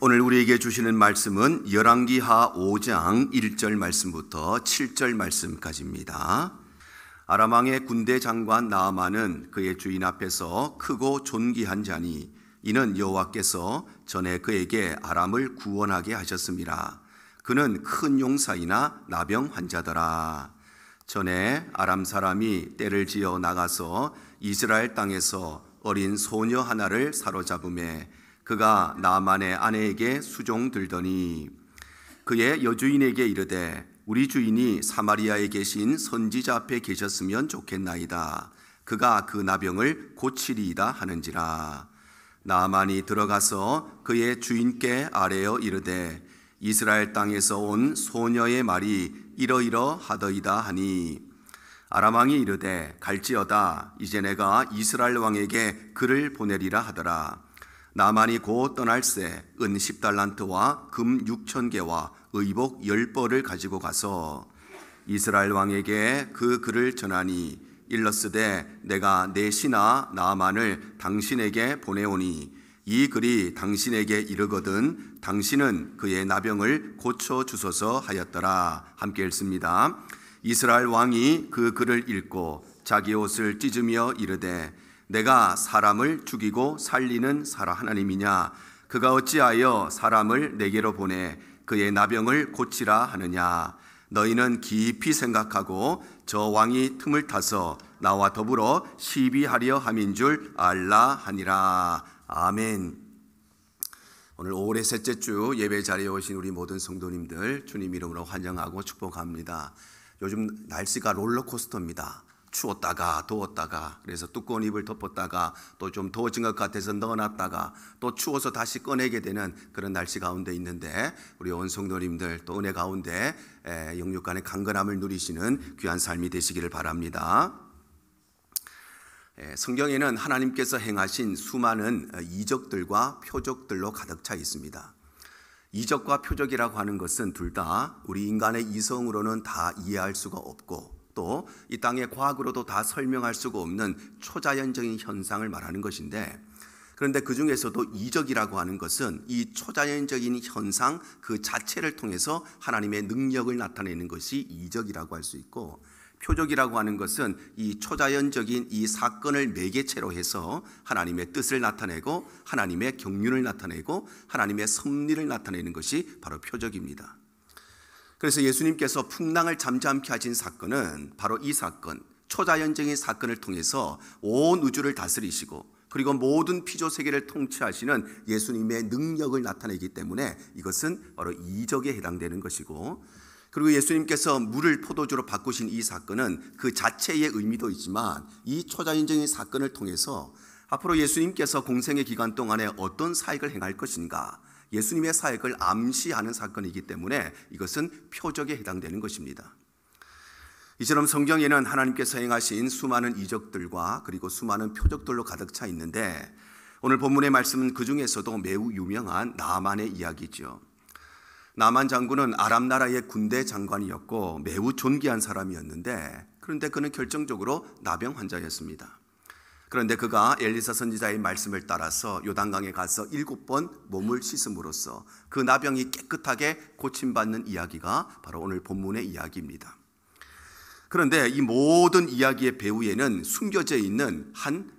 오늘 우리에게 주시는 말씀은 열왕기하 5장 1절 말씀부터 7절 말씀까지입니다. 아람 왕의 군대 장관 나아만은 그의 주인 앞에서 크고 존귀한 자니 이는 여호와께서 전에 그에게 아람을 구원하게 하셨습니다. 그는 큰 용사이나 나병 환자더라. 전에 아람 사람이 떼를 지어 나가서 이스라엘 땅에서 어린 소녀 하나를 사로잡음에 그가 나아만의 아내에게 수종들더니 그의 여주인에게 이르되 우리 주인이 사마리아에 계신 선지자 앞에 계셨으면 좋겠나이다. 그가 그 나병을 고치리이다 하는지라. 나아만이 들어가서 그의 주인께 아뢰어 이르되 이스라엘 땅에서 온 소녀의 말이 이러이러하더이다 하니 아람 왕이 이르되 갈지어다. 이제 내가 이스라엘 왕에게 글을 보내리라 하더라. 나만이 곧 떠날새 은 10달란트와 금 6,000개와 의복 10벌을 가지고 가서 이스라엘 왕에게 그 글을 전하니 일렀으되 내가 내 신하 나아만을 당신에게 보내오니 이 글이 당신에게 이르거든 당신은 그의 나병을 고쳐주소서 하였더라. 함께 읽습니다. 이스라엘 왕이 그 글을 읽고 자기 옷을 찢으며 이르되 내가 사람을 죽이고 살리는 하나님이냐? 그가 어찌하여 사람을 내게로 보내 그의 나병을 고치라 하느냐? 너희는 깊이 생각하고 저 왕이 틈을 타서 나와 더불어 시비하려 함인 줄 알라 하니라. 아멘. 오늘 5월의 셋째 주 예배 자리에 오신 우리 모든 성도님들 주님 이름으로 환영하고 축복합니다. 요즘 날씨가 롤러코스터입니다. 추웠다가 더웠다가, 그래서 두꺼운 이불 덮었다가 또 좀 더워진 것 같아서 넣어놨다가 또 추워서 다시 꺼내게 되는 그런 날씨 가운데 있는데 우리 온 성도님들 또 은혜 가운데 영육간의 강건함을 누리시는 귀한 삶이 되시기를 바랍니다. 성경에는 하나님께서 행하신 수많은 이적들과 표적들로 가득 차 있습니다. 이적과 표적이라고 하는 것은 둘 다 우리 인간의 이성으로는 다 이해할 수가 없고 또 이 땅의 과학으로도 다 설명할 수가 없는 초자연적인 현상을 말하는 것인데, 그런데 그 중에서도 이적이라고 하는 것은 이 초자연적인 현상 그 자체를 통해서 하나님의 능력을 나타내는 것이 이적이라고 할 수 있고, 표적이라고 하는 것은 이 초자연적인 이 사건을 매개체로 해서 하나님의 뜻을 나타내고 하나님의 경륜을 나타내고 하나님의 섭리를 나타내는 것이 바로 표적입니다. 그래서 예수님께서 풍랑을 잠잠케 하신 사건은 바로 이 사건, 초자연적인 사건을 통해서 온 우주를 다스리시고 그리고 모든 피조 세계를 통치하시는 예수님의 능력을 나타내기 때문에 이것은 바로 이적에 해당되는 것이고, 그리고 예수님께서 물을 포도주로 바꾸신 이 사건은 그 자체의 의미도 있지만 이 초자연적인 사건을 통해서 앞으로 예수님께서 공생의 기간 동안에 어떤 사역을 행할 것인가, 예수님의 사역을 암시하는 사건이기 때문에 이것은 표적에 해당되는 것입니다. 이처럼 성경에는 하나님께서 행하신 수많은 이적들과 그리고 수많은 표적들로 가득 차 있는데, 오늘 본문의 말씀은 그 중에서도 매우 유명한 나아만의 이야기죠. 나아만 장군은 아람 나라의 군대 장관이었고 매우 존귀한 사람이었는데, 그런데 그는 결정적으로 나병 환자였습니다. 그런데 그가 엘리사 선지자의 말씀을 따라서 요단강에 가서 7번 몸을 씻음으로써 그 나병이 깨끗하게 고침받는 이야기가 바로 오늘 본문의 이야기입니다. 그런데 이 모든 이야기의 배후에는 숨겨져 있는 한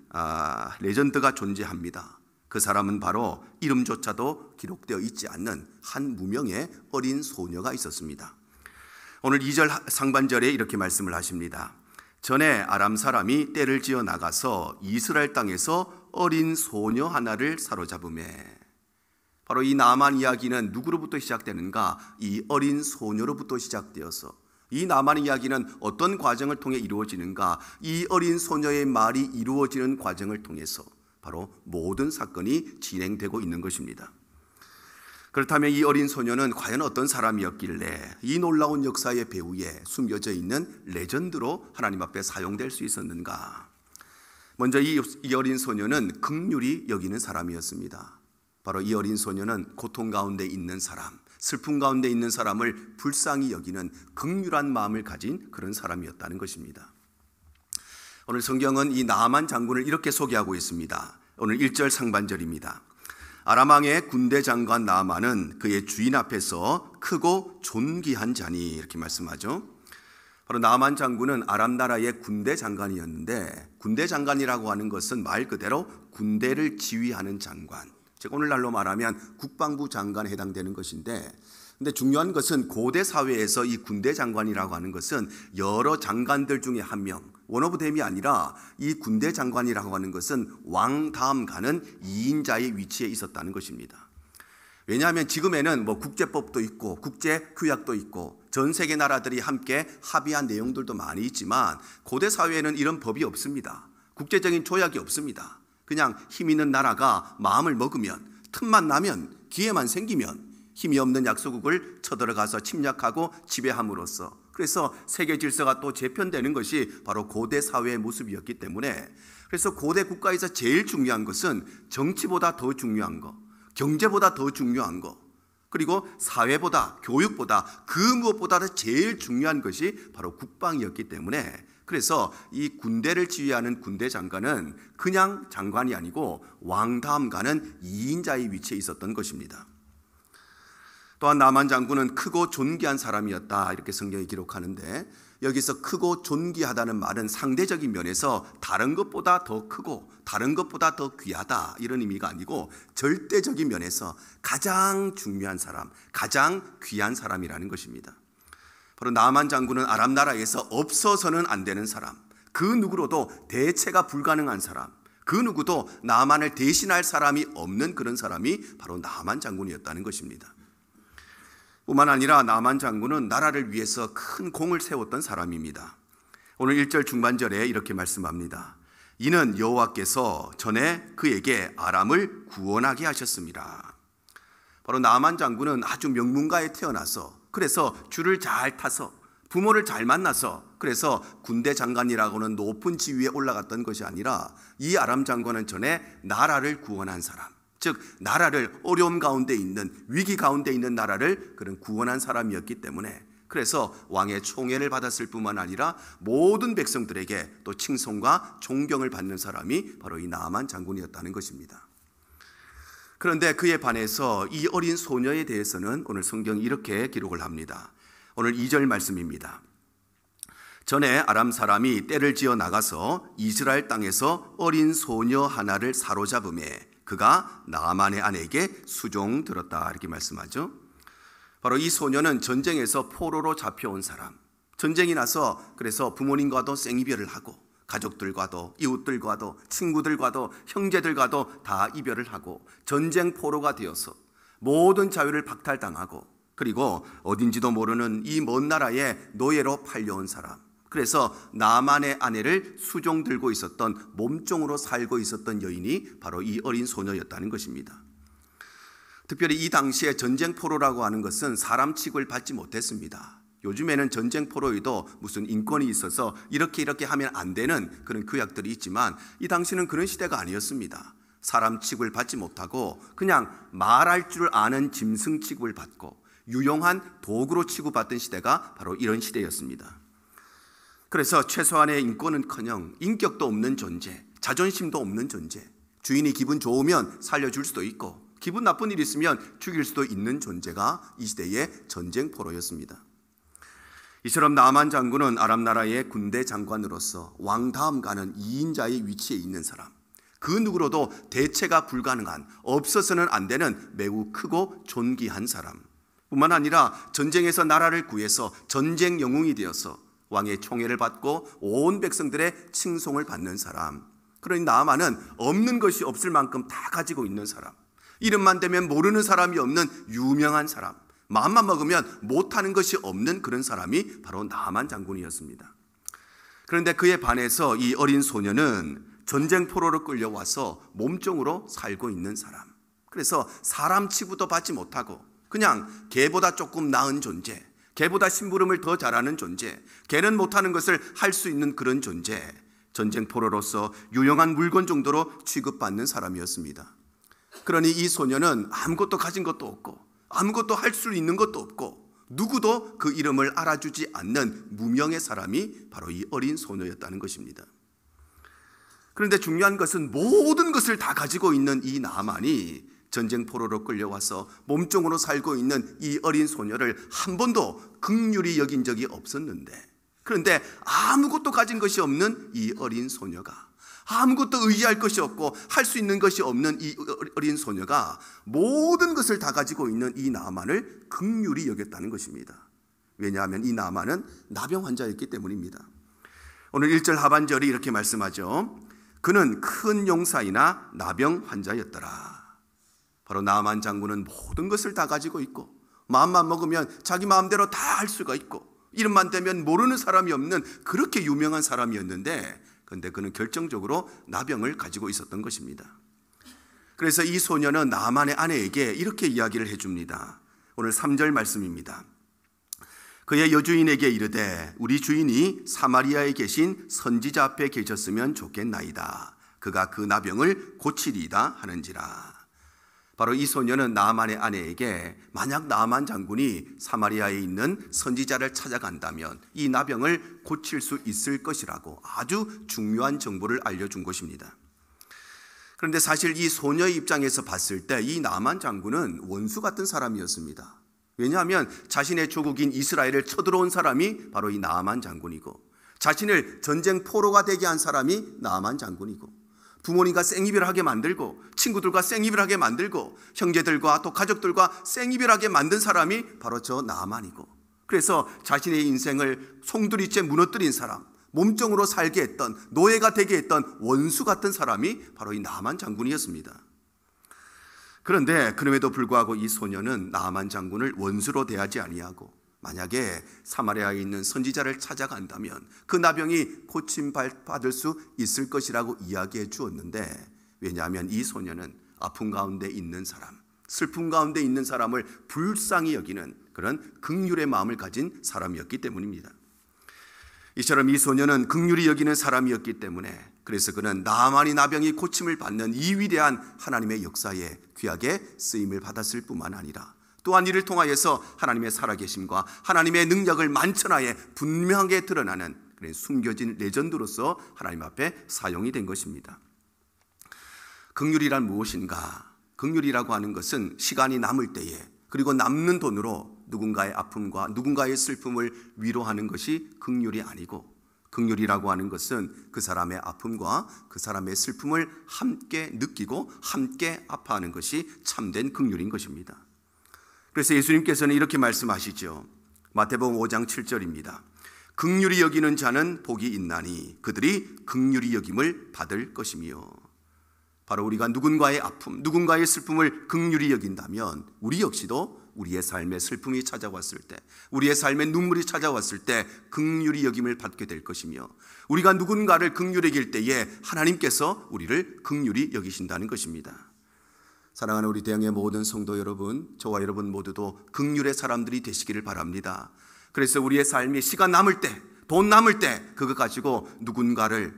레전드가 존재합니다. 그 사람은 바로 이름조차도 기록되어 있지 않는 한 무명의 어린 소녀가 있었습니다. 오늘 2절 상반절에 이렇게 말씀을 하십니다. 전에 아람 사람이 떼를 지어 나가서 이스라엘 땅에서 어린 소녀 하나를 사로잡음에, 바로 이 나아만 이야기는 누구로부터 시작되는가? 이 어린 소녀로부터 시작되어서 이 나아만 이야기는 어떤 과정을 통해 이루어지는가? 이 어린 소녀의 말이 이루어지는 과정을 통해서 바로 모든 사건이 진행되고 있는 것입니다. 그렇다면 이 어린 소녀는 과연 어떤 사람이었길래 이 놀라운 역사의 배후에 숨겨져 있는 레전드로 하나님 앞에 사용될 수 있었는가? 먼저 이 어린 소녀는 긍휼히 여기는 사람이었습니다. 바로 이 어린 소녀는 고통 가운데 있는 사람, 슬픔 가운데 있는 사람을 불쌍히 여기는 긍휼한 마음을 가진 그런 사람이었다는 것입니다. 오늘 성경은 이 나아만 장군을 이렇게 소개하고 있습니다. 오늘 1절 상반절입니다. 아람 왕의 군대 장관 나아만은 그의 주인 앞에서 크고 존귀한 자니, 이렇게 말씀하죠. 바로 나아만 장군은 아람 나라의 군대 장관이었는데, 군대 장관이라고 하는 것은 말 그대로 군대를 지휘하는 장관, 즉 오늘날로 말하면 국방부 장관에 해당되는 것인데, 근데 중요한 것은 고대 사회에서 이 군대 장관이라고 하는 것은 여러 장관들 중에 한 명, 원오브댐이 아니라 이 군대 장관이라고 하는 것은 왕 다음 가는 2인자의 위치에 있었다는 것입니다. 왜냐하면 지금에는 국제법도 있고 국제규약도 있고 전 세계 나라들이 함께 합의한 내용들도 많이 있지만, 고대 사회에는 이런 법이 없습니다. 국제적인 조약이 없습니다. 그냥 힘 있는 나라가 마음을 먹으면, 틈만 나면, 기회만 생기면 힘이 없는 약소국을 쳐들어가서 침략하고 지배함으로써, 그래서 세계 질서가 또 재편되는 것이 바로 고대 사회의 모습이었기 때문에, 그래서 고대 국가에서 제일 중요한 것은 정치보다 더 중요한 거, 경제보다 더 중요한 거, 그리고 사회보다, 교육보다, 그 무엇보다도 제일 중요한 것이 바로 국방이었기 때문에, 그래서 이 군대를 지휘하는 군대 장관은 그냥 장관이 아니고 왕 다음 가는 2인자의 위치에 있었던 것입니다. 또한 나아만 장군은 크고 존귀한 사람이었다, 이렇게 성경이 기록하는데, 여기서 크고 존귀하다는 말은 상대적인 면에서 다른 것보다 더 크고 다른 것보다 더 귀하다, 이런 의미가 아니고 절대적인 면에서 가장 중요한 사람, 가장 귀한 사람이라는 것입니다. 바로 나아만 장군은 아람 나라에서 없어서는 안 되는 사람, 그 누구로도 대체가 불가능한 사람, 그 누구도 나아만을 대신할 사람이 없는 그런 사람이 바로 나아만 장군이었다는 것입니다. 뿐만 아니라 나아만 장군은 나라를 위해서 큰 공을 세웠던 사람입니다. 오늘 1절 중반절에 이렇게 말씀합니다. 이는 여호와께서 전에 그에게 아람을 구원하게 하셨습니다. 바로 나아만 장군은 아주 명문가에 태어나서, 그래서 줄을 잘 타서, 부모를 잘 만나서, 그래서 군대 장관이라고는 높은 지위에 올라갔던 것이 아니라, 이 아람 장관은 전에 나라를 구원한 사람, 즉 나라를 어려움 가운데 있는, 위기 가운데 있는 나라를 그런 구원한 사람이었기 때문에, 그래서 왕의 총애를 받았을 뿐만 아니라 모든 백성들에게 또 칭송과 존경을 받는 사람이 바로 이 나아만 장군이었다는 것입니다. 그런데 그에 반해서 이 어린 소녀에 대해서는 오늘 성경이 이렇게 기록을 합니다. 오늘 2절 말씀입니다. 전에 아람 사람이 떼를 지어 나가서 이스라엘 땅에서 어린 소녀 하나를 사로잡음에 그가 나아만의 아내에게 수종 들었다, 이렇게 말씀하죠. 바로 이 소녀는 전쟁에서 포로로 잡혀온 사람, 전쟁이 나서 그래서 부모님과도 생이별을 하고, 가족들과도, 이웃들과도, 친구들과도, 형제들과도 다 이별을 하고, 전쟁 포로가 되어서 모든 자유를 박탈당하고, 그리고 어딘지도 모르는 이 먼 나라에 노예로 팔려온 사람, 그래서 나아만의 아내를 수종 들고 있었던, 몸종으로 살고 있었던 여인이 바로 이 어린 소녀였다는 것입니다. 특별히 이 당시에 전쟁 포로라고 하는 것은 사람 취급을 받지 못했습니다. 요즘에는 전쟁 포로에도 무슨 인권이 있어서 이렇게 하면 안 되는 그런 규약들이 있지만, 이 당시는 그런 시대가 아니었습니다. 사람 취급을 받지 못하고 그냥 말할 줄 아는 짐승 취급을 받고 유용한 도구로 취급받던 시대가 바로 이런 시대였습니다. 그래서 최소한의 인권은커녕 인격도 없는 존재, 자존심도 없는 존재, 주인이 기분 좋으면 살려줄 수도 있고 기분 나쁜 일이 있으면 죽일 수도 있는 존재가 이 시대의 전쟁 포로였습니다. 이처럼 나아만 장군은 아람 나라의 군대 장관으로서 왕 다음 가는 2인자의 위치에 있는 사람, 그 누구로도 대체가 불가능한, 없어서는 안 되는 매우 크고 존귀한 사람, 뿐만 아니라 전쟁에서 나라를 구해서 전쟁 영웅이 되어서 왕의 총애를 받고 온 백성들의 칭송을 받는 사람, 그러니 나아만은 없는 것이 없을 만큼 다 가지고 있는 사람, 이름만 대면 모르는 사람이 없는 유명한 사람, 마음만 먹으면 못하는 것이 없는 그런 사람이 바로 나아만 장군이었습니다. 그런데 그에 반해서 이 어린 소녀는 전쟁 포로로 끌려와서 몸종으로 살고 있는 사람, 그래서 사람 취급도 받지 못하고 그냥 개보다 조금 나은 존재, 개보다 심부름을 더 잘하는 존재, 개는 못하는 것을 할 수 있는 그런 존재, 전쟁 포로로서 유용한 물건 정도로 취급받는 사람이었습니다. 그러니 이 소녀는 아무것도 가진 것도 없고 아무것도 할 수 있는 것도 없고 누구도 그 이름을 알아주지 않는 무명의 사람이 바로 이 어린 소녀였다는 것입니다. 그런데 중요한 것은 모든 것을 다 가지고 있는 이 나아만이 전쟁 포로로 끌려와서 몸종으로 살고 있는 이 어린 소녀를 한 번도 긍휼히 여긴 적이 없었는데, 그런데 아무것도 가진 것이 없는 이 어린 소녀가, 아무것도 의지할 것이 없고 할 수 있는 것이 없는 이 어린 소녀가 모든 것을 다 가지고 있는 이 나만을 긍휼히 여겼다는 것입니다. 왜냐하면 이 나만은 나병 환자였기 때문입니다. 오늘 1절 하반절이 이렇게 말씀하죠. 그는 큰 용사이나 나병 환자였더라. 바로 나만 장군은 모든 것을 다 가지고 있고, 마음만 먹으면 자기 마음대로 다 할 수가 있고, 이름만 대면 모르는 사람이 없는 그렇게 유명한 사람이었는데, 그런데 그는 결정적으로 나병을 가지고 있었던 것입니다. 그래서 이 소녀는 나만의 아내에게 이렇게 이야기를 해줍니다. 오늘 3절 말씀입니다. 그의 여주인에게 이르되 우리 주인이 사마리아에 계신 선지자 앞에 계셨으면 좋겠나이다. 그가 그 나병을 고치리이다 하는지라. 바로 이 소녀는 나만의 아내에게 만약 나만 장군이 사마리아에 있는 선지자를 찾아간다면 이 나병을 고칠 수 있을 것이라고 아주 중요한 정보를 알려준 것입니다. 그런데 사실 이 소녀의 입장에서 봤을 때 이 나만 장군은 원수 같은 사람이었습니다. 왜냐하면 자신의 조국인 이스라엘을 쳐들어온 사람이 바로 이 나만 장군이고, 자신을 전쟁 포로가 되게 한 사람이 나만 장군이고, 부모님과 생이별하게 만들고 친구들과 생이별하게 만들고 형제들과 또 가족들과 생이별하게 만든 사람이 바로 저 나만이고, 그래서 자신의 인생을 송두리째 무너뜨린 사람, 몸종으로 살게 했던, 노예가 되게 했던 원수 같은 사람이 바로 이 나만 장군이었습니다. 그런데 그럼에도 불구하고 이 소녀는 나만 장군을 원수로 대하지 아니하고, 만약에 사마리아에 있는 선지자를 찾아간다면 그 나병이 고침받을 수 있을 것이라고 이야기해 주었는데, 왜냐하면 이 소녀는 아픔 가운데 있는 사람, 슬픔 가운데 있는 사람을 불쌍히 여기는 그런 긍휼의 마음을 가진 사람이었기 때문입니다. 이처럼 이 소녀는 긍휼히 여기는 사람이었기 때문에, 그래서 그는 나만이 나병이 고침을 받는 이 위대한 하나님의 역사에 귀하게 쓰임을 받았을 뿐만 아니라, 또한 이를 통하여서 하나님의 살아계심과 하나님의 능력을 만천하에 분명하게 드러나는 그런 숨겨진 레전드로서 하나님 앞에 사용이 된 것입니다. 긍휼이란 무엇인가? 긍휼이라고 하는 것은 시간이 남을 때에, 그리고 남는 돈으로 누군가의 아픔과 누군가의 슬픔을 위로하는 것이 긍휼이 아니고, 긍휼이라고 하는 것은 그 사람의 아픔과 그 사람의 슬픔을 함께 느끼고 함께 아파하는 것이 참된 긍휼인 것입니다. 그래서 예수님께서는 이렇게 말씀하시죠. 마태복음 5장 7절입니다. 긍휼히 여기는 자는 복이 있나니 그들이 긍휼히 여김을 받을 것이며. 바로 우리가 누군가의 아픔, 누군가의 슬픔을 긍휼히 여긴다면 우리 역시도 우리의 삶에 슬픔이 찾아왔을 때, 우리의 삶에 눈물이 찾아왔을 때 긍휼히 여김을 받게 될 것이며, 우리가 누군가를 긍휼히 여길 때에 하나님께서 우리를 긍휼히 여기신다는 것입니다. 사랑하는 우리 대형의 모든 성도 여러분, 저와 여러분 모두도 긍휼의 사람들이 되시기를 바랍니다. 그래서 우리의 삶이 시간 남을 때, 돈 남을 때 그거 가지고 누군가를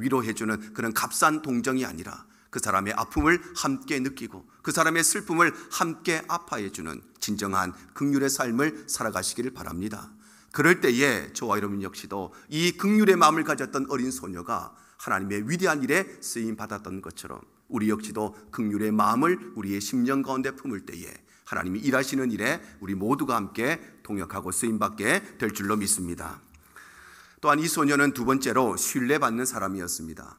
위로해주는 그런 값싼 동정이 아니라, 그 사람의 아픔을 함께 느끼고 그 사람의 슬픔을 함께 아파해주는 진정한 긍휼의 삶을 살아가시기를 바랍니다. 그럴 때에 저와 여러분 역시도 이 긍휼의 마음을 가졌던 어린 소녀가 하나님의 위대한 일에 쓰임 받았던 것처럼, 우리 역시도 긍휼의 마음을 우리의 심령 가운데 품을 때에 하나님이 일하시는 일에 우리 모두가 함께 동역하고 쓰임받게 될 줄로 믿습니다. 또한 이 소녀는 두 번째로 신뢰받는 사람이었습니다.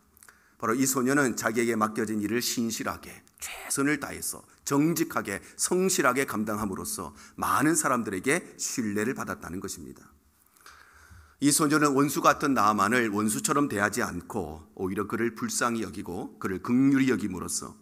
바로 이 소녀는 자기에게 맡겨진 일을 신실하게, 최선을 다해서 정직하게, 성실하게 감당함으로써 많은 사람들에게 신뢰를 받았다는 것입니다. 이 소녀는 원수 같은 나아만을 원수처럼 대하지 않고 오히려 그를 불쌍히 여기고 그를 긍휼히 여김으로써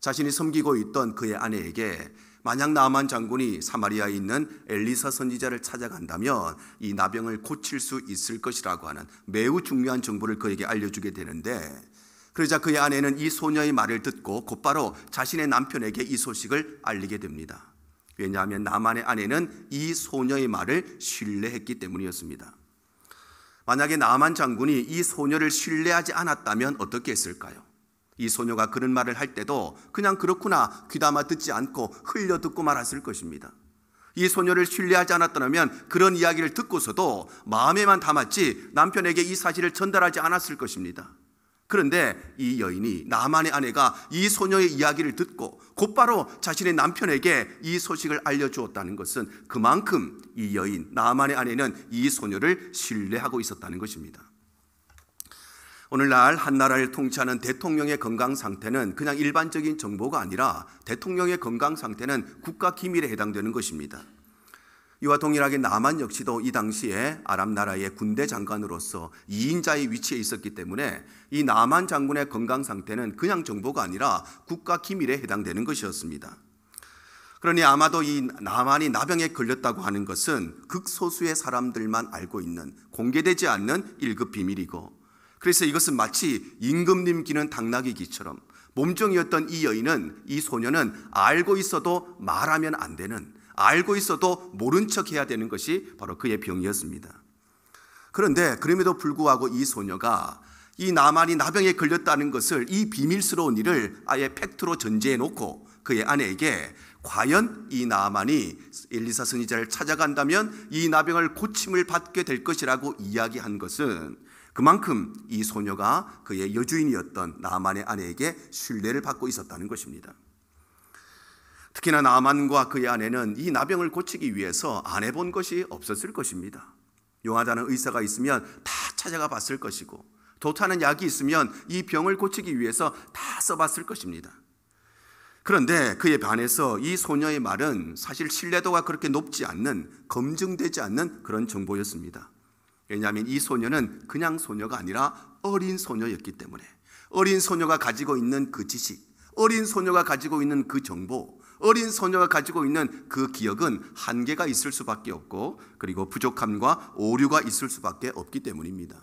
자신이 섬기고 있던 그의 아내에게 만약 나아만 장군이 사마리아에 있는 엘리사 선지자를 찾아간다면 이 나병을 고칠 수 있을 것이라고 하는 매우 중요한 정보를 그에게 알려주게 되는데, 그러자 그의 아내는 이 소녀의 말을 듣고 곧바로 자신의 남편에게 이 소식을 알리게 됩니다. 왜냐하면 나만의 아내는 이 소녀의 말을 신뢰했기 때문이었습니다. 만약에 나만 장군이 이 소녀를 신뢰하지 않았다면 어떻게 했을까요? 이 소녀가 그런 말을 할 때도 그냥 그렇구나 귀담아 듣지 않고 흘려 듣고 말았을 것입니다. 이 소녀를 신뢰하지 않았다면 그런 이야기를 듣고서도 마음에만 담았지 남편에게 이 사실을 전달하지 않았을 것입니다. 그런데 이 여인이, 나만의 아내가 이 소녀의 이야기를 듣고 곧바로 자신의 남편에게 이 소식을 알려주었다는 것은 그만큼 이 여인, 나만의 아내는 이 소녀를 신뢰하고 있었다는 것입니다. 오늘날 한 나라를 통치하는 대통령의 건강 상태는 그냥 일반적인 정보가 아니라 대통령의 건강 상태는 국가 기밀에 해당되는 것입니다. 이와 동일하게 나만 역시도 이 당시에 아람 나라의 군대 장관으로서 2인자의 위치에 있었기 때문에 이 나만 장군의 건강 상태는 그냥 정보가 아니라 국가 기밀에 해당되는 것이었습니다. 그러니 아마도 이 나만이 나병에 걸렸다고 하는 것은 극소수의 사람들만 알고 있는, 공개되지 않는 1급 비밀이고, 그래서 이것은 마치 임금님 기는 당나귀 기처럼 몸종이었던 이 여인은, 이 소녀는 알고 있어도 말하면 안 되는, 알고 있어도 모른 척 해야 되는 것이 바로 그의 병이었습니다. 그런데 그럼에도 불구하고 이 소녀가 이 나만이 나병에 걸렸다는 것을, 이 비밀스러운 일을 아예 팩트로 전제해 놓고 그의 아내에게 과연 이 나만이 엘리사 선지자를 찾아간다면 이 나병을 고침을 받게 될 것이라고 이야기한 것은 그만큼 이 소녀가 그의 여주인이었던 나만의 아내에게 신뢰를 받고 있었다는 것입니다. 특히나 나만과 그의 아내는 이 나병을 고치기 위해서 안 해본 것이 없었을 것입니다. 용하다는 의사가 있으면 다 찾아가 봤을 것이고, 좋다는 약이 있으면 이 병을 고치기 위해서 다 써봤을 것입니다. 그런데 그에 반해서 이 소녀의 말은 사실 신뢰도가 그렇게 높지 않는, 검증되지 않는 그런 정보였습니다. 왜냐하면 이 소녀는 그냥 소녀가 아니라 어린 소녀였기 때문에, 어린 소녀가 가지고 있는 그 지식, 어린 소녀가 가지고 있는 그 정보, 어린 소녀가 가지고 있는 그 기억은 한계가 있을 수밖에 없고, 그리고 부족함과 오류가 있을 수밖에 없기 때문입니다.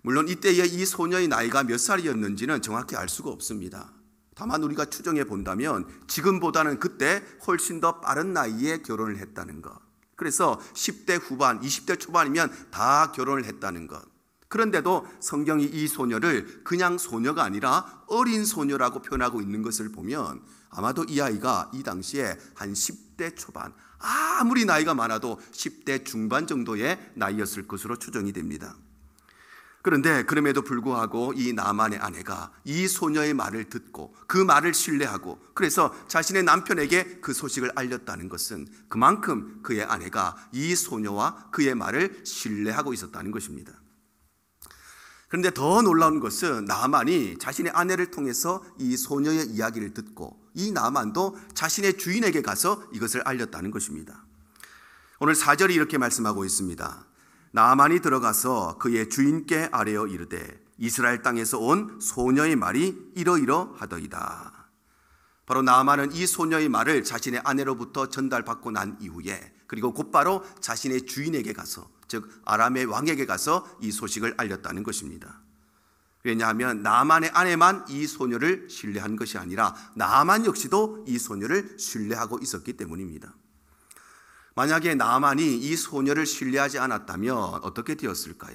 물론 이때의 이 소녀의 나이가 몇 살이었는지는 정확히 알 수가 없습니다. 다만 우리가 추정해 본다면 지금보다는 그때 훨씬 더 빠른 나이에 결혼을 했다는 것, 그래서 10대 후반, 20대 초반이면 다 결혼을 했다는 것. 그런데도 성경이 이 소녀를 그냥 소녀가 아니라 어린 소녀라고 표현하고 있는 것을 보면 아마도 이 아이가 이 당시에 한 10대 초반, 아무리 나이가 많아도 10대 중반 정도의 나이였을 것으로 추정이 됩니다. 그런데 그럼에도 불구하고 이 나만의 아내가 이 소녀의 말을 듣고 그 말을 신뢰하고, 그래서 자신의 남편에게 그 소식을 알렸다는 것은 그만큼 그의 아내가 이 소녀와 그의 말을 신뢰하고 있었다는 것입니다. 그런데 더 놀라운 것은 나만이 자신의 아내를 통해서 이 소녀의 이야기를 듣고 이 나만도 자신의 주인에게 가서 이것을 알렸다는 것입니다. 오늘 4절이 이렇게 말씀하고 있습니다. 나만이 들어가서 그의 주인께 아뢰어 이르되 이스라엘 땅에서 온 소녀의 말이 이러이러하더이다. 바로 나만은 이 소녀의 말을 자신의 아내로부터 전달받고 난 이후에, 그리고 곧바로 자신의 주인에게 가서, 즉 아람의 왕에게 가서 이 소식을 알렸다는 것입니다. 왜냐하면 나만의 아내만 이 소녀를 신뢰한 것이 아니라 나만 역시도 이 소녀를 신뢰하고 있었기 때문입니다. 만약에 나만이 이 소녀를 신뢰하지 않았다면 어떻게 되었을까요?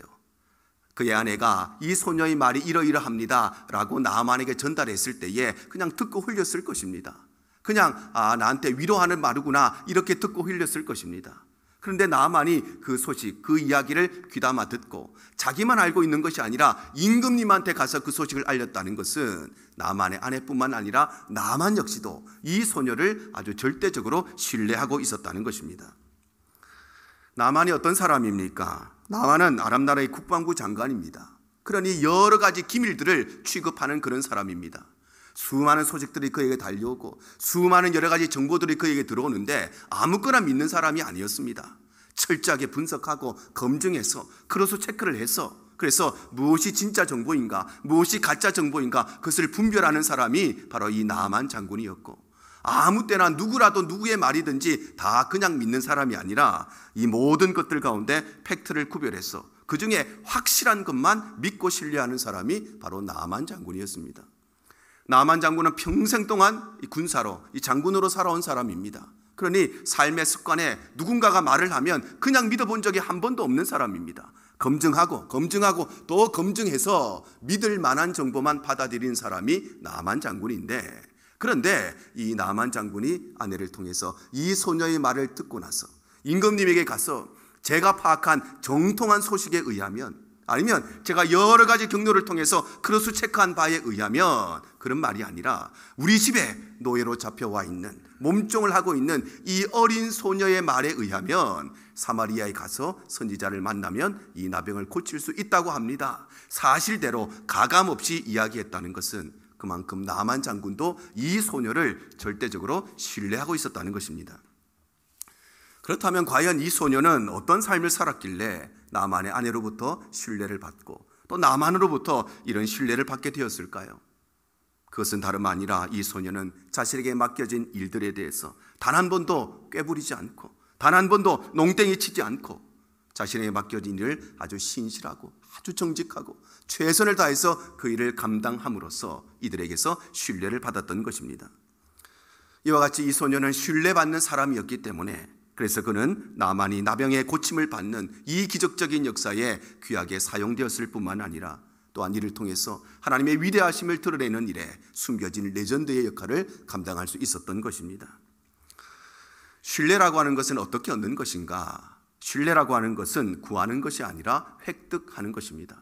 그의 아내가 이 소녀의 말이 이러이러합니다 라고 나만에게 전달했을 때에 그냥 듣고 흘렸을 것입니다. 그냥 나한테 위로하는 말이구나 이렇게 듣고 흘렸을 것입니다. 그런데 나만이 그 소식, 그 이야기를 귀담아 듣고 자기만 알고 있는 것이 아니라 임금님한테 가서 그 소식을 알렸다는 것은 나만의 아내뿐만 아니라 나만 역시도 이 소녀를 아주 절대적으로 신뢰하고 있었다는 것입니다. 나만이 어떤 사람입니까? 나만은 아람 나라의 국방부 장관입니다. 그러니 여러 가지 기밀들을 취급하는 그런 사람입니다. 수많은 소식들이 그에게 달려오고 수많은 여러 가지 정보들이 그에게 들어오는데 아무거나 믿는 사람이 아니었습니다. 철저하게 분석하고 검증해서 크로스 체크를 해서, 그래서 무엇이 진짜 정보인가, 무엇이 가짜 정보인가 그것을 분별하는 사람이 바로 이 나만 장군이었고, 아무 때나 누구라도 누구의 말이든지 다 그냥 믿는 사람이 아니라 이 모든 것들 가운데 팩트를 구별해서 그 중에 확실한 것만 믿고 신뢰하는 사람이 바로 나만 장군이었습니다. 나만 장군은 평생 동안 이 군사로, 이 장군으로 살아온 사람입니다. 그러니 삶의 습관에 누군가가 말을 하면 그냥 믿어본 적이 한 번도 없는 사람입니다. 검증하고 또 검증해서 믿을 만한 정보만 받아들인 사람이 나만 장군인데, 그런데 이 나만 장군이 아내를 통해서 이 소녀의 말을 듣고 나서 임금님에게 가서 제가 파악한 정통한 소식에 의하면 아니면 제가 여러 가지 경로를 통해서 크로스 체크한 바에 의하면 그런 말이 아니라 우리 집에 노예로 잡혀와 있는, 몸종을 하고 있는 이 어린 소녀의 말에 의하면 사마리아에 가서 선지자를 만나면 이 나병을 고칠 수 있다고 합니다. 사실대로 가감없이 이야기했다는 것은 그만큼 나만 장군도 이 소녀를 절대적으로 신뢰하고 있었다는 것입니다. 그렇다면 과연 이 소녀는 어떤 삶을 살았길래 나만의 아내로부터 신뢰를 받고 또 나만으로부터 이런 신뢰를 받게 되었을까요? 그것은 다름 아니라 이 소녀는 자신에게 맡겨진 일들에 대해서 단 한 번도 꾀부리지 않고 단 한 번도 농땡이 치지 않고 자신에게 맡겨진 일을 아주 신실하고 아주 정직하고 최선을 다해서 그 일을 감당함으로써 이들에게서 신뢰를 받았던 것입니다. 이와 같이 이 소녀는 신뢰받는 사람이었기 때문에 그래서 그는 나만이 나병의 고침을 받는 이 기적적인 역사에 귀하게 사용되었을 뿐만 아니라 또한 이를 통해서 하나님의 위대하심을 드러내는 일에 숨겨진 레전드의 역할을 감당할 수 있었던 것입니다. 신뢰라고 하는 것은 어떻게 얻는 것인가? 신뢰라고 하는 것은 구하는 것이 아니라 획득하는 것입니다.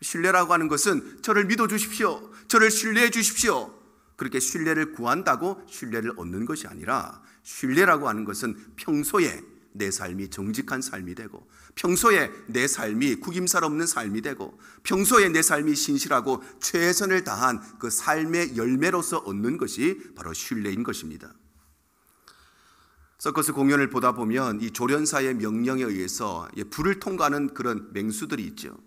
신뢰라고 하는 것은 저를 믿어주십시오, 저를 신뢰해 주십시오, 그렇게 신뢰를 구한다고 신뢰를 얻는 것이 아니라 신뢰라고 하는 것은 평소에 내 삶이 정직한 삶이 되고 평소에 내 삶이 구김살 없는 삶이 되고 평소에 내 삶이 신실하고 최선을 다한 그 삶의 열매로서 얻는 것이 바로 신뢰인 것입니다. 서커스 공연을 보다 보면 이 조련사의 명령에 의해서 불을 통과하는 그런 맹수들이 있죠.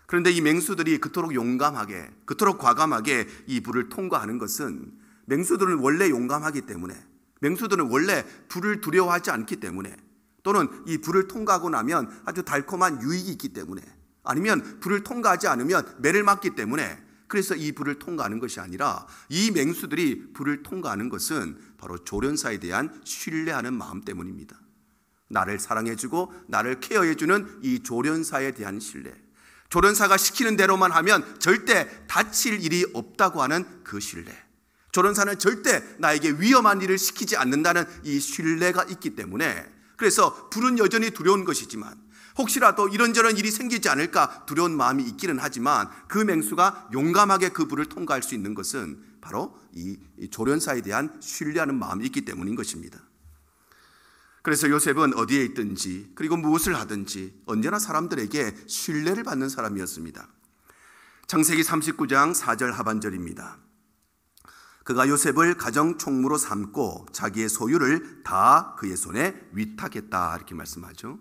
그런데 이 맹수들이 그토록 용감하게, 그토록 과감하게 이 불을 통과하는 것은 맹수들은 원래 용감하기 때문에, 맹수들은 원래 불을 두려워하지 않기 때문에, 또는 이 불을 통과하고 나면 아주 달콤한 유익이 있기 때문에, 아니면 불을 통과하지 않으면 매를 맞기 때문에, 그래서 이 불을 통과하는 것이 아니라 이 맹수들이 불을 통과하는 것은 바로 조련사에 대한 신뢰하는 마음 때문입니다. 나를 사랑해주고 나를 케어해주는 이 조련사에 대한 신뢰, 조련사가 시키는 대로만 하면 절대 다칠 일이 없다고 하는 그 신뢰, 조련사는 절대 나에게 위험한 일을 시키지 않는다는 이 신뢰가 있기 때문에, 그래서 불은 여전히 두려운 것이지만 혹시라도 이런저런 일이 생기지 않을까 두려운 마음이 있기는 하지만 그 맹수가 용감하게 그 불을 통과할 수 있는 것은 바로 이 조련사에 대한 신뢰하는 마음이 있기 때문인 것입니다. 그래서 요셉은 어디에 있든지 그리고 무엇을 하든지 언제나 사람들에게 신뢰를 받는 사람이었습니다. 창세기 39장 4절 하반절입니다. 그가 요셉을 가정 총무로 삼고 자기의 소유를 다 그의 손에 위탁했다, 이렇게 말씀하죠.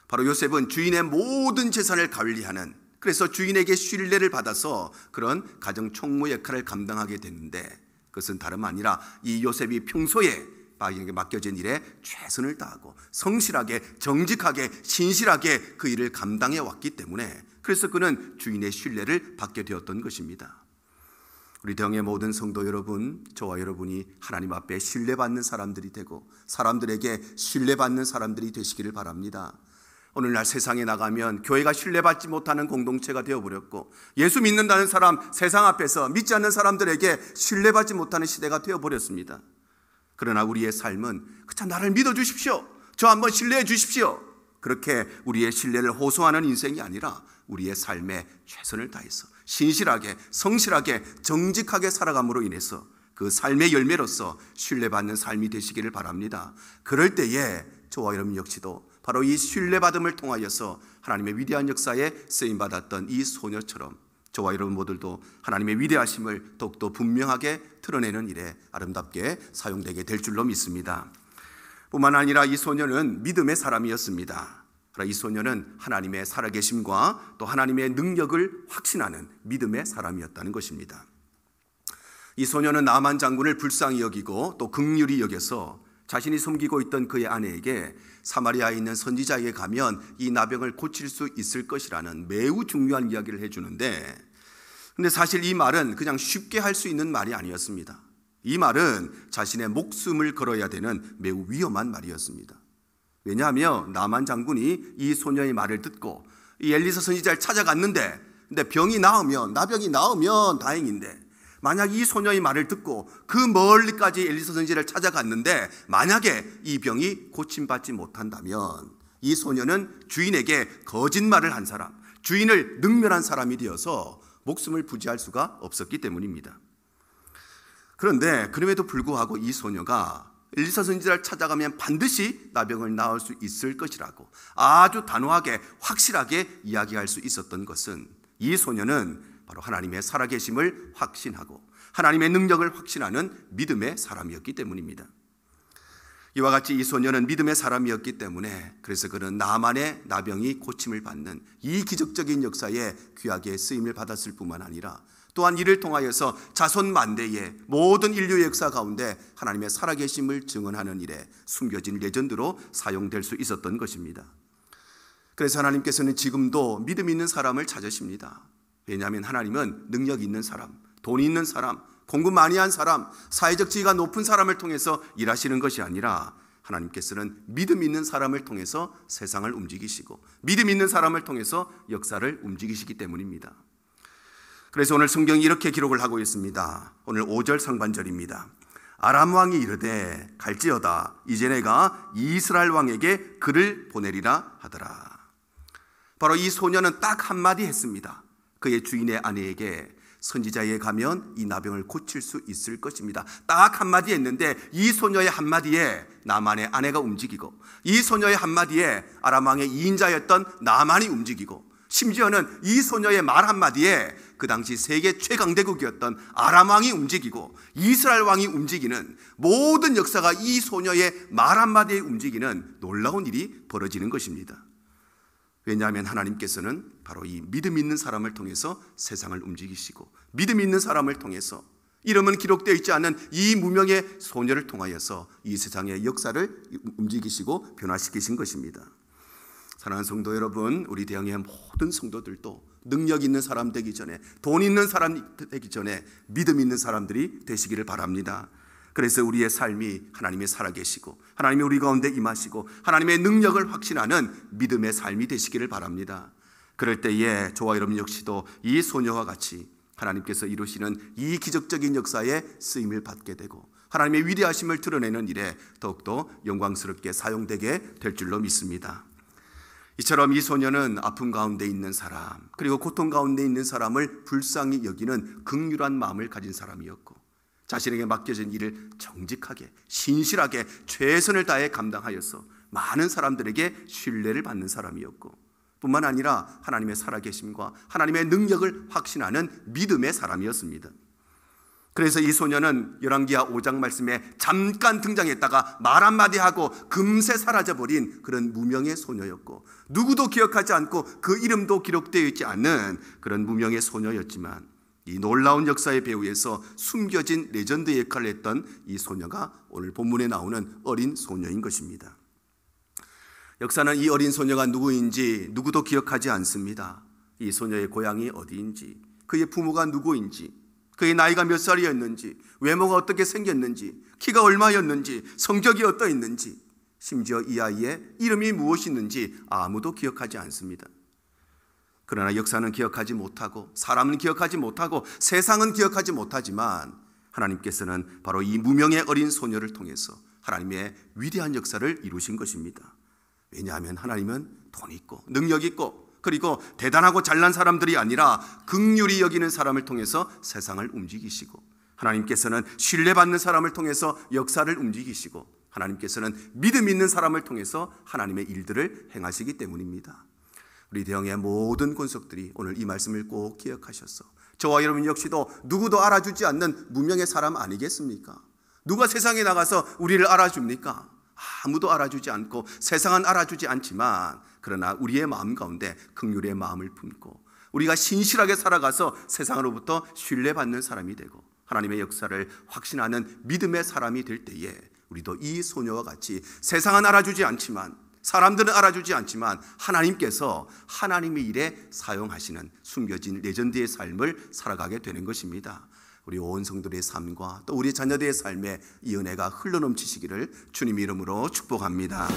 바로 요셉은 주인의 모든 재산을 관리하는, 그래서 주인에게 신뢰를 받아서 그런 가정 총무 역할을 감당하게 됐는데, 그것은 다름 아니라 이 요셉이 평소에 자기에게 맡겨진 일에 최선을 다하고 성실하게, 정직하게, 신실하게 그 일을 감당해 왔기 때문에, 그래서 그는 주인의 신뢰를 받게 되었던 것입니다. 우리 대형의 모든 성도 여러분, 저와 여러분이 하나님 앞에 신뢰받는 사람들이 되고 사람들에게 신뢰받는 사람들이 되시기를 바랍니다. 오늘날 세상에 나가면 교회가 신뢰받지 못하는 공동체가 되어버렸고, 예수 믿는다는 사람 세상 앞에서 믿지 않는 사람들에게 신뢰받지 못하는 시대가 되어버렸습니다. 그러나 우리의 삶은 그저 나를 믿어주십시오, 저 한번 신뢰해 주십시오, 그렇게 우리의 신뢰를 호소하는 인생이 아니라 우리의 삶에 최선을 다해서 신실하게, 성실하게, 정직하게 살아감으로 인해서 그 삶의 열매로서 신뢰받는 삶이 되시기를 바랍니다. 그럴 때에 저와 여러분 역시도 바로 이 신뢰받음을 통하여서 하나님의 위대한 역사에 쓰임받았던 이 소녀처럼 저와 여러분 모두도 하나님의 위대하심을 더욱더 분명하게 드러내는 일에 아름답게 사용되게 될 줄로 믿습니다. 뿐만 아니라 이 소녀는 믿음의 사람이었습니다. 이 소녀는 하나님의 살아계심과 또 하나님의 능력을 확신하는 믿음의 사람이었다는 것입니다. 이 소녀는 나만 장군을 불쌍히 여기고 또 긍휼히 여겨서 자신이 섬기고 있던 그의 아내에게 사마리아에 있는 선지자에게 가면 이 나병을 고칠 수 있을 것이라는 매우 중요한 이야기를 해주는데, 근데 사실 이 말은 그냥 쉽게 할 수 있는 말이 아니었습니다. 이 말은 자신의 목숨을 걸어야 되는 매우 위험한 말이었습니다. 왜냐하면 나만 장군이 이 소녀의 말을 듣고 이 엘리사 선지자를 찾아갔는데, 근데 병이 나으면, 나병이 나으면 다행인데, 만약 이 소녀의 말을 듣고 그 멀리까지 엘리사 선지자를 찾아갔는데 만약에 이 병이 고침받지 못한다면 이 소녀는 주인에게 거짓말을 한 사람, 주인을 능멸한 사람이 되어서 목숨을 부지할 수가 없었기 때문입니다. 그런데 그럼에도 불구하고 이 소녀가 엘리사 선지자를 찾아가면 반드시 나병을 나을 수 있을 것이라고 아주 단호하게 확실하게 이야기할 수 있었던 것은, 이 소녀는 바로 하나님의 살아계심을 확신하고 하나님의 능력을 확신하는 믿음의 사람이었기 때문입니다. 이와 같이 이 소녀는 믿음의 사람이었기 때문에, 그래서 그는 나만의 나병이 고침을 받는 이 기적적인 역사에 귀하게 쓰임을 받았을 뿐만 아니라, 또한 이를 통하여서 자손 만대의 모든 인류의 역사 가운데 하나님의 살아계심을 증언하는 일에 숨겨진 레전드로 사용될 수 있었던 것입니다. 그래서 하나님께서는 지금도 믿음 있는 사람을 찾으십니다. 왜냐하면 하나님은 능력 있는 사람, 돈 있는 사람, 공부 많이 한 사람, 사회적 지위가 높은 사람을 통해서 일하시는 것이 아니라, 하나님께서는 믿음 있는 사람을 통해서 세상을 움직이시고 믿음 있는 사람을 통해서 역사를 움직이시기 때문입니다. 그래서 오늘 성경이 이렇게 기록을 하고 있습니다. 오늘 5절 상반절입니다. 아람 왕이 이르되 갈지어다 이제 내가 이스라엘 왕에게 그를 보내리라 하더라. 바로 이 소녀는 딱 한마디 했습니다. 그의 주인의 아내에게 선지자에 가면 이 나병을 고칠 수 있을 것입니다. 딱 한마디 했는데, 이 소녀의 한마디에 나만의 아내가 움직이고, 이 소녀의 한마디에 아람 왕의 2인자였던 나만이 움직이고, 심지어는 이 소녀의 말 한마디에 그 당시 세계 최강대국이었던 아람 왕이 움직이고 이스라엘 왕이 움직이는, 모든 역사가 이 소녀의 말 한마디에 움직이는 놀라운 일이 벌어지는 것입니다. 왜냐하면 하나님께서는 바로 이 믿음 있는 사람을 통해서 세상을 움직이시고, 믿음 있는 사람을 통해서 이름은 기록되어 있지 않은 이 무명의 소녀를 통하여서 이 세상의 역사를 움직이시고 변화시키신 것입니다. 사랑하는 성도 여러분, 우리 대형의 모든 성도들도 능력 있는 사람 되기 전에, 돈 있는 사람 되기 전에 믿음 있는 사람들이 되시기를 바랍니다. 그래서 우리의 삶이 하나님의 살아계시고 하나님의 우리 가운데 임하시고 하나님의 능력을 확신하는 믿음의 삶이 되시기를 바랍니다. 그럴 때에 저와 여러분 역시도 이 소녀와 같이 하나님께서 이루시는 이 기적적인 역사에 쓰임을 받게 되고 하나님의 위대하심을 드러내는 일에 더욱더 영광스럽게 사용되게 될 줄로 믿습니다. 이처럼 이 소녀는 아픔 가운데 있는 사람, 그리고 고통 가운데 있는 사람을 불쌍히 여기는 긍휼한 마음을 가진 사람이었고, 자신에게 맡겨진 일을 정직하게 신실하게 최선을 다해 감당하여서 많은 사람들에게 신뢰를 받는 사람이었고, 뿐만 아니라 하나님의 살아계심과 하나님의 능력을 확신하는 믿음의 사람이었습니다. 그래서 이 소녀는 열왕기하 5장 말씀에 잠깐 등장했다가 말 한마디 하고 금세 사라져버린 그런 무명의 소녀였고, 누구도 기억하지 않고 그 이름도 기록되어 있지 않는 그런 무명의 소녀였지만, 이 놀라운 역사의 배후에서 숨겨진 레전드 역할을 했던 이 소녀가 오늘 본문에 나오는 어린 소녀인 것입니다. 역사는 이 어린 소녀가 누구인지 누구도 기억하지 않습니다. 이 소녀의 고향이 어디인지, 그의 부모가 누구인지, 그의 나이가 몇 살이었는지, 외모가 어떻게 생겼는지, 키가 얼마였는지, 성격이 어떠했는지, 심지어 이 아이의 이름이 무엇이었는지 아무도 기억하지 않습니다. 그러나 역사는 기억하지 못하고, 사람은 기억하지 못하고, 세상은 기억하지 못하지만 하나님께서는 바로 이 무명의 어린 소녀를 통해서 하나님의 위대한 역사를 이루신 것입니다. 왜냐하면 하나님은 돈 있고 능력 있고, 그리고 대단하고 잘난 사람들이 아니라 긍휼히 여기는 사람을 통해서 세상을 움직이시고, 하나님께서는 신뢰받는 사람을 통해서 역사를 움직이시고, 하나님께서는 믿음 있는 사람을 통해서 하나님의 일들을 행하시기 때문입니다. 우리 대형의 모든 권속들이 오늘 이 말씀을 꼭 기억하셔서 저와 여러분 역시도 누구도 알아주지 않는 무명의 사람 아니겠습니까? 누가 세상에 나가서 우리를 알아줍니까? 아무도 알아주지 않고 세상은 알아주지 않지만, 그러나 우리의 마음 가운데 긍휼의 마음을 품고 우리가 신실하게 살아가서 세상으로부터 신뢰받는 사람이 되고 하나님의 역사를 확신하는 믿음의 사람이 될 때에, 우리도 이 소녀와 같이 세상은 알아주지 않지만, 사람들은 알아주지 않지만 하나님께서 하나님의 일에 사용하시는 숨겨진 레전드의 삶을 살아가게 되는 것입니다. 우리 온 성도들의 삶과 또 우리 자녀들의 삶에 이 은혜가 흘러넘치시기를 주님 이름으로 축복합니다.